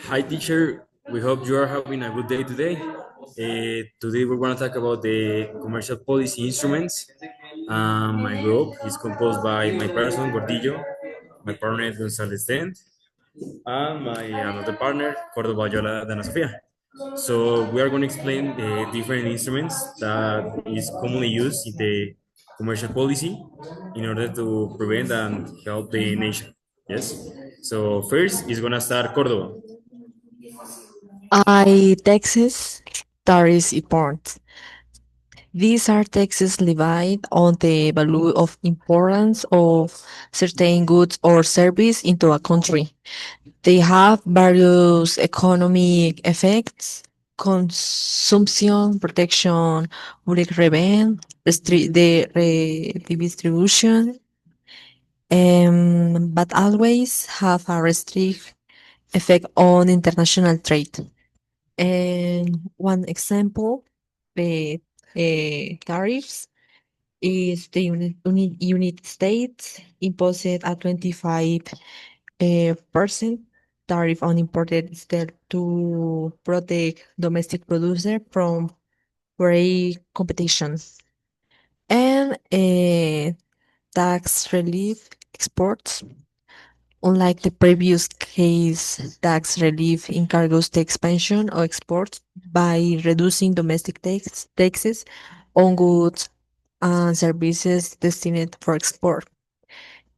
Hi, teacher. We hope you are having a good day today. Today we're going to talk about the commercial policy instruments. My group is composed by my person, Gordillo, my partner, González Dent, and my another partner, Córdoba Yola Dana Sofia. So we are going to explain the different instruments that is commonly used in the commercial policy in order to prevent and help the nation. Yes. So first is going to start Córdoba. I taxes tariffs import. These are taxes levied on the value of importance of certain goods or service into a country. They have various economic effects: consumption, protection, public revenue, the redistribution, but always have a restrict effect on international trade. And one example, the tariffs is the United States imposed a 25 percent tariff on imported steel to protect domestic producer from free competition. And tax relief exports. Unlike the previous case, tax relief encourages the expansion of exports by reducing domestic taxes on goods and services destined for export.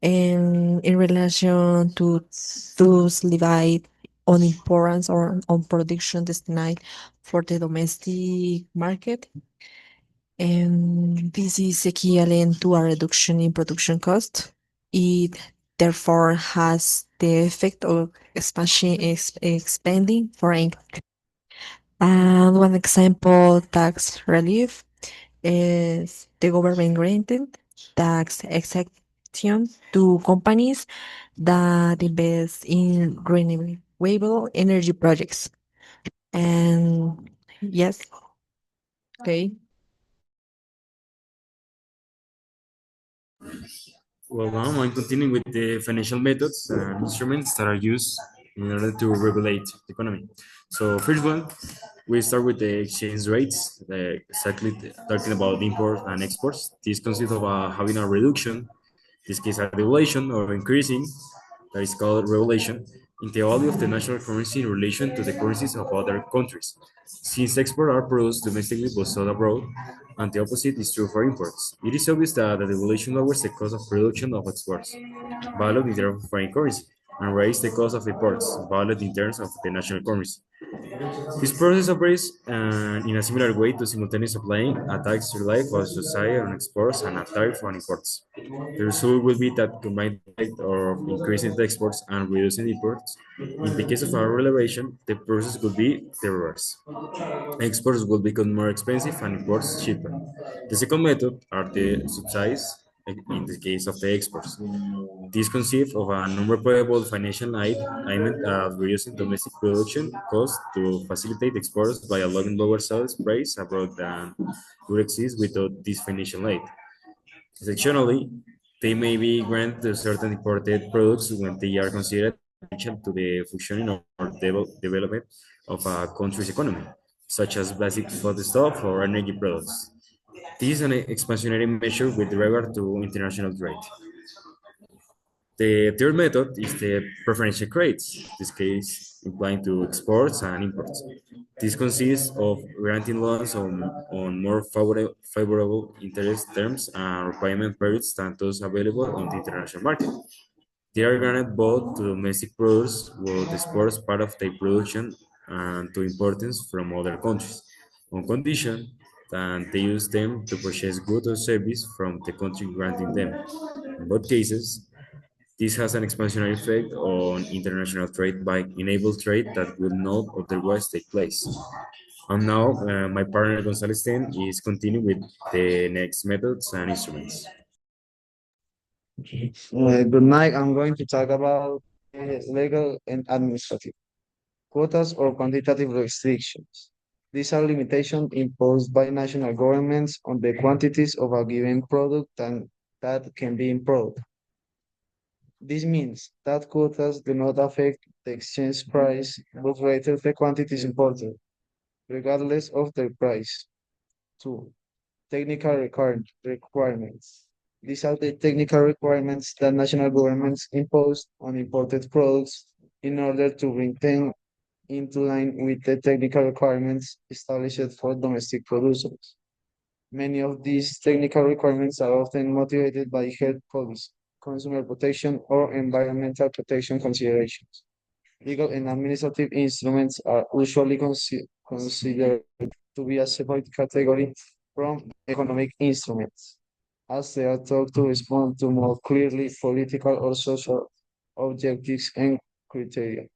And in relation to those levied on importance or on production destined for the domestic market, and this is equivalent to a reduction in production cost. It therefore has the effect of expanding foreign. And one example tax relief is the government granted tax exemption to companies that invest in renewable energy projects. And yes, okay. Well, now I'm continuing with the financial methods and instruments that are used in order to regulate the economy. So first one, we start with the exchange rates, exactly talking about imports and exports. This consists of having a reduction, in this case a devaluation or increasing, that is called revelation, in the value of the national currency in relation to the currencies of other countries. Since exports are produced domestically but sold abroad, and the opposite is true for imports, it is obvious that the devaluation lowers the cost of production of exports, valued in terms of foreign currency, and raises the cost of imports, valued in terms of the national currency. This process operates in a similar way to simultaneously applying a tax relief or society on exports and a tariff on imports. The result will be that combined effect of increasing the exports and reducing imports. In the case of a relevation, the process could be the reverse. Exports will become more expensive and imports cheaper. The second method are the subsidies in the case of the exports. These consist of a non-repayable financial aid aimed at reducing domestic production costs to facilitate exports by allowing lower sales price abroad than would exist without this financial aid. Exceptionally, they may be granted to certain imported products when they are considered essential to the functioning or development of a country's economy, such as basic foodstuff or energy products. This is an expansionary measure with regard to international trade. The third method is the preferential credits, this case applying to exports and imports. This consists of granting loans on more favorable interest terms and repayment periods than those available on the international market. They are granted both to domestic producers who export part of their production and to importers from other countries, on condition that they use them to purchase goods or service from the country granting them. In both cases, this has an expansionary effect on international trade by enable trade that will not otherwise take place. And now, my partner González Ten is continuing with the next methods and instruments. Good night. I'm going to talk about legal and administrative quotas or quantitative restrictions. These are limitations imposed by national governments on the quantities of a given product and that can be imported. This means that quotas do not affect the exchange price, but greater the quantities imported, regardless of their price. 2. Technical requirements. These are the technical requirements that national governments impose on imported products in order to bring them into line with the technical requirements established for domestic producers. Many of these technical requirements are often motivated by health policy, consumer protection, or environmental protection considerations. Legal and administrative instruments are usually considered to be a separate category from economic instruments, as they are thought to respond to more clearly political or social objectives and criteria.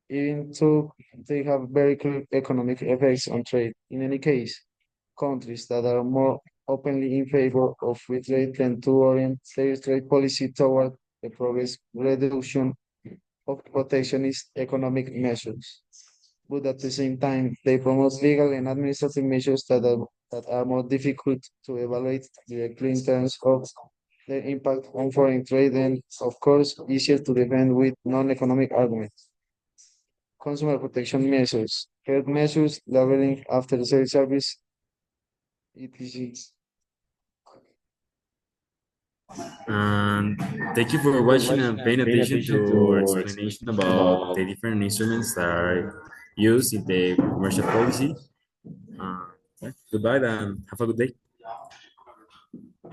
Even though they have very clear economic effects on trade. In any case, countries that are more openly in favor of free trade tend to orient their trade policy toward the progress reduction of protectionist economic measures. But at the same time, they promote legal and administrative measures that are more difficult to evaluate directly in terms of their impact on foreign trade and, of course, easier to defend with non-economic arguments. Consumer protection measures, health measures, labeling after sales service, etc. And thank you for watching and paying attention to our explanation about the different instruments that are used in the commercial policy. Uh, Goodbye and have a good day.